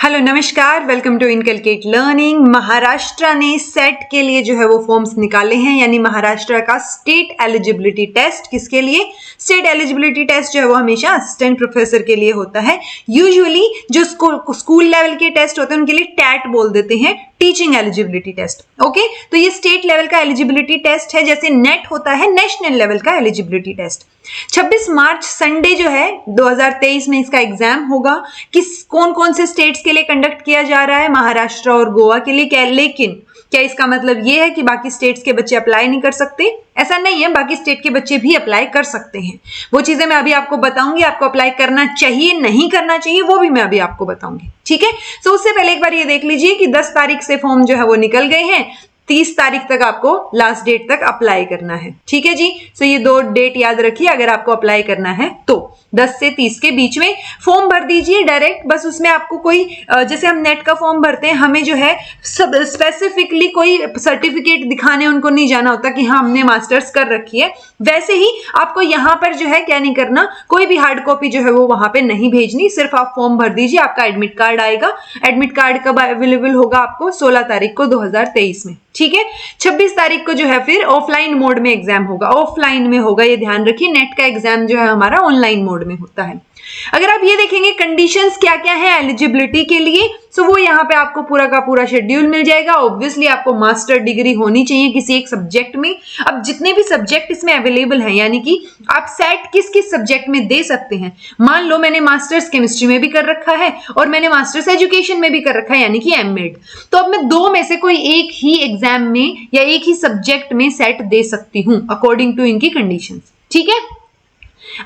Hello नमस्कार, welcome to inculcate learning. Maharashtra ने SET के लिए जो है वो फॉर्म्स निकाले हैं, यानी महाराष्ट्र का स्टेट एलिजिबिलिटी टेस्ट। किसके लिए? स्टेट एलिजिबिलिटी टेस्ट जो है वो हमेशा असिस्टेंट प्रोफेसर के लिए होता है। यूजुअली जो स्कूल लेवल के टेस्ट होते हैं उनके लिए टैट बोल देते हैं, टीचिंग एलिजिबिलिटी टेस्ट। ओके, तो ये स्टेट लेवल का एलिजिबिलिटी टेस्ट है, जैसे नेट होता है नेशनल लेवल का एलिजिबिलिटी टेस्ट। 26 मार्च संडे जो है 2023 में इसका एग्जाम होगा। कौन कौन से स्टेट्स के लिए कंडक्ट किया जा रहा है? महाराष्ट्र और गोवा के लिए। लेकिन क्या इसका मतलब ये है कि बाकी स्टेट्स के बच्चे अप्लाई नहीं कर सकते? ऐसा नहीं है, बाकी स्टेट के बच्चे भी अप्लाई कर सकते हैं। वो चीजें मैं अभी आपको बताऊंगी। आपको अप्लाई करना चाहिए नहीं करना चाहिए वो भी मैं अभी आपको बताऊंगी, ठीक है। तो उससे पहले एक बार ये देख लीजिए कि 10 तारीख से फॉर्म जो है वो निकल गए हैं। 30 तारीख तक आपको लास्ट डेट तक अप्लाई करना है, ठीक है जी। सो ये 2 डेट याद रखिए अगर आपको अप्लाई करना है तो 10 से 30 के बीच में फॉर्म भर दीजिए डायरेक्ट। बस उसमें आपको कोई जैसे हम नेट का फॉर्म भरते हैं, हमें जो है सब स्पेसिफिकली कोई सर्टिफिकेट दिखाने उनको नहीं जाना होता कि हाँ हमने मास्टर्स कर रखी है। वैसे ही आपको यहाँ पर जो है क्या नहीं करना, कोई भी हार्ड कॉपी जो है वो वहां पे नहीं भेजनी। सिर्फ आप फॉर्म भर दीजिए, आपका एडमिट कार्ड आएगा। एडमिट कार्ड कब अवेलेबल होगा? आपको 16 तारीख को 2023 में, ठीक है। 26 तारीख को जो है फिर ऑफलाइन मोड में एग्जाम होगा। ऑफलाइन में होगा, ये ध्यान रखिए। नेट का एग्जाम जो है हमारा ऑनलाइन मोड में होता है। अगर आप ये देखेंगे कंडीशंस क्या क्या है एलिजिबिलिटी के लिए, सो वो यहाँ पे आपको पूरा का पूरा शेड्यूल मिल जाएगा। ऑब्वियसली आपको मास्टर डिग्री होनी चाहिए किसी एक सब्जेक्ट में। अब जितने भी सब्जेक्ट इसमें अवेलेबल हैं, यानी कि आप सेट किस किस सब्जेक्ट में दे सकते हैं। मान लो मैंने मास्टर्स केमिस्ट्री में भी कर रखा है और मैंने मास्टर्स एजुकेशन में भी कर रखा है, यानी कि एमएड। तो अब मैं 2 में से कोई एक ही एग्जाम में या एक ही सब्जेक्ट में सेट दे सकती हूं अकॉर्डिंग टू इनकी कंडीशंस, ठीक है।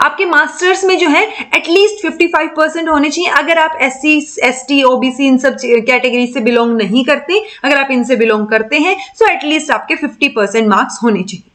आपके मास्टर्स में जो है एटलीस्ट 55% होने चाहिए। अगर आप SC, ST, OBC इन सब कैटेगरी से बिलोंग नहीं करते, अगर आप इनसे बिलोंग करते हैं तो एटलीस्ट आपके 50% मार्क्स होने चाहिए।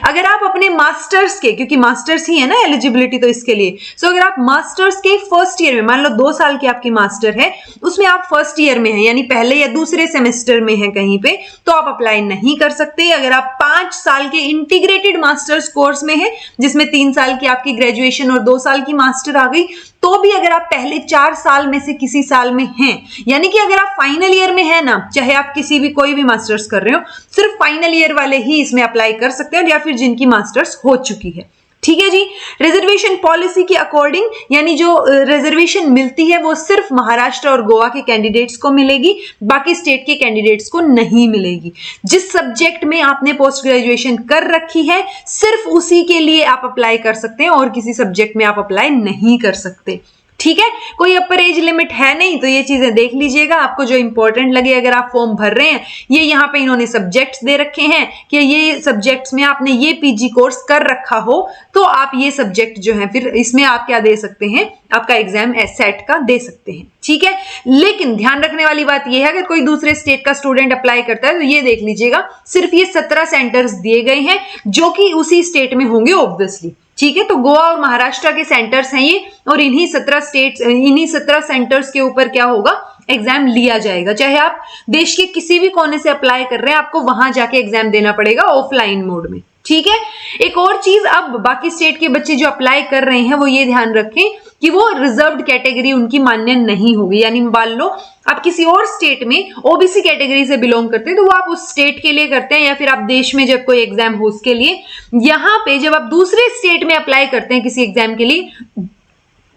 अगर आप अपने मास्टर्स के, क्योंकि मास्टर्स ही है ना एलिजिबिलिटी तो इसके लिए, सो अगर आप मास्टर्स के फर्स्ट ईयर में, मान लो 2 साल की आपकी मास्टर है, उसमें आप फर्स्ट ईयर में हैं, यानी पहले या दूसरे सेमेस्टर में हैं कहीं पे, तो आप अप्लाई नहीं कर सकते। अगर आप 5 साल के इंटीग्रेटेड मास्टर्स कोर्स में हैं, जिसमें 3 साल की आपकी ग्रेजुएशन और 2 साल की मास्टर आ गई, तो भी अगर आप पहले 4 साल में से किसी साल में हैं, यानी कि अगर आप फाइनल ईयर में हैं ना, चाहे आप किसी भी कोई भी मास्टर्स कर रहे हो, सिर्फ फाइनल ईयर वाले ही इसमें अप्लाई कर सकते हैं, या फिर जिनकी मास्टर्स हो चुकी है, ठीक है जी। रिजर्वेशन पॉलिसी के अकॉर्डिंग, यानी जो रिजर्वेशन मिलती है वो सिर्फ महाराष्ट्र और गोवा के कैंडिडेट्स को मिलेगी, बाकी स्टेट के कैंडिडेट्स को नहीं मिलेगी। जिस सब्जेक्ट में आपने पोस्ट ग्रेजुएशन कर रखी है सिर्फ उसी के लिए आप अप्लाई कर सकते हैं, और किसी सब्जेक्ट में आप अप्लाई नहीं कर सकते, ठीक है। कोई अपर एज लिमिट है नहीं, तो ये चीजें देख लीजिएगा। आपको जो इंपॉर्टेंट लगे अगर आप फॉर्म भर रहे हैं, ये यहाँ पे इन्होंने सब्जेक्ट्स दे रखे हैं कि ये सब्जेक्ट्स में आपने ये पीजी कोर्स कर रखा हो तो आप ये सब्जेक्ट जो है फिर इसमें आप क्या दे सकते हैं, आपका एग्जाम सेट का दे सकते हैं, ठीक है। लेकिन ध्यान रखने वाली बात यह है, अगर कोई दूसरे स्टेट का स्टूडेंट अप्लाई करता है तो ये देख लीजिएगा, सिर्फ ये 17 सेंटर्स दिए गए हैं जो कि उसी स्टेट में होंगे ऑब्वियसली, ठीक है। तो गोवा और महाराष्ट्र के सेंटर्स हैं ये, और इन्हीं 17 सेंटर्स के ऊपर क्या होगा, एग्जाम लिया जाएगा। चाहे आप देश के किसी भी कोने से अप्लाई कर रहे हैं, आपको वहां जाके एग्जाम देना पड़ेगा ऑफलाइन मोड में, ठीक है। एक और चीज, अब बाकी स्टेट के बच्चे जो अप्लाई कर रहे हैं वो ये ध्यान रखें कि वो रिजर्व्ड कैटेगरी उनकी मान्य नहीं होगी। यानी मान लो आप किसी और स्टेट में ओबीसी कैटेगरी से बिलोंग करते हैं तो वो आप उस स्टेट के लिए करते हैं, या फिर आप देश में जब कोई एग्जाम हो उसके लिए। यहाँ पे जब आप दूसरे स्टेट में अप्लाई करते हैं किसी एग्जाम के लिए,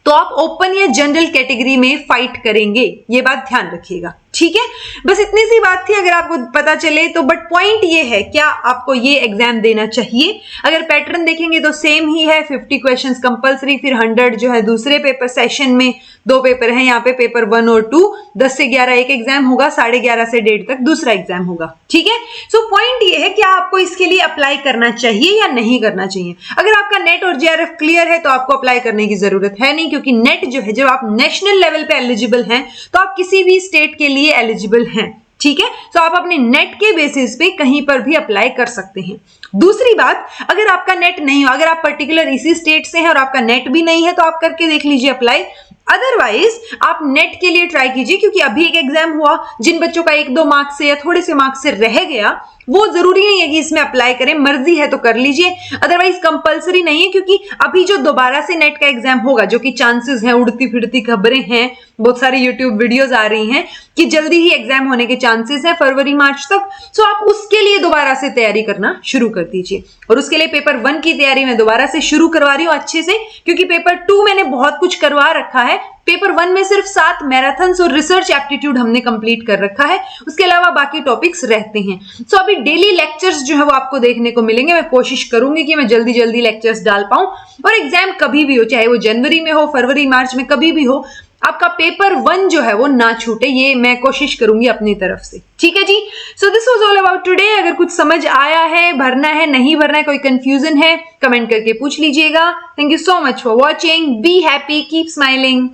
तो आप ओपन या जनरल कैटेगरी में फाइट करेंगे, ये बात ध्यान रखिएगा, ठीक है। बस इतनी सी बात थी, अगर आपको पता चले तो। बट पॉइंट ये है, क्या आपको ये एग्जाम देना चाहिए? अगर पैटर्न देखेंगे तो सेम ही है, 50 क्वेश्चंस कंपलसरी, फिर 100 जो है दूसरे पेपर सेशन में 2 पेपर हैं यहाँ पे, पेपर 1 और 2, 10 से 11 एक एग्जाम होगा, 11:30 से 1:30 तक दूसरा एग्जाम होगा, ठीक है। सो पॉइंट ये है, क्या आपको इसके लिए अप्लाई करना चाहिए या नहीं करना चाहिए? अगर आपका नेट और जेआरएफ क्लियर है तो आपको अप्लाई करने की जरूरत है नहीं, क्योंकि नेट जो है, जब आप नेशनल लेवल पे एलिजिबल हैं तो आप किसी भी स्टेट के लिए एलिजिबल हैं, ठीक है। तो आप अपने नेट के बेसिस पे कहीं पर भी अप्लाई कर सकते हैं। दूसरी बात, अगर आपका नेट नहीं हो, अगर आप पर्टिकुलर इसी स्टेट से हैं और आपका नेट भी नहीं है, तो आप करके देख लीजिए अप्लाई। अदरवाइज आप नेट के लिए ट्राई कीजिए, क्योंकि अभी एक एग्जाम हुआ, जिन बच्चों का 1-2 मार्क्स से या थोड़े से मार्क्स से रह गया, वो जरूरी नहीं है कि इसमें अप्लाई करें, मर्जी है तो कर लीजिए, अदरवाइज कंपलसरी नहीं है, क्योंकि अभी जो दोबारा से नेट का एग्जाम होगा, जो कि चांसेस हैं, उड़ती फिरती खबरें हैं, बहुत सारी यूट्यूब वीडियोस आ रही हैं कि जल्दी ही एग्जाम होने के चांसेस हैं फरवरी मार्च तक। सो आप उसके लिए दोबारा से तैयारी करना शुरू कर दीजिए। और उसके लिए पेपर 1 की तैयारी मैं दोबारा से शुरू करवा रही हूँ अच्छे से, क्योंकि पेपर 2 मैंने बहुत कुछ करवा रखा है। पेपर 1 में सिर्फ 7 मैराथन्स और रिसर्च एप्टीट्यूड हमने कंप्लीट कर रखा है, उसके अलावा बाकी टॉपिक्स रहते हैं। सो अभी डेली लेक्चर्स जो है वो आपको देखने को मिलेंगे। मैं कोशिश करूंगी कि मैं जल्दी जल्दी लेक्चर्स डाल पाऊं, और एग्जाम कभी भी हो, चाहे वो जनवरी में हो, फरवरी मार्च में, कभी भी हो, आपका पेपर 1 जो है वो ना छूटे, ये मैं कोशिश करूंगी अपनी तरफ से। ठीक है जी। So this was all about today. अगर कुछ समझ आया है, भरना है, नहीं भरना है, कोई कंफ्यूजन है, कमेंट करके पूछ लीजिएगा। Thank you so much for watching. Be happy, keep smiling.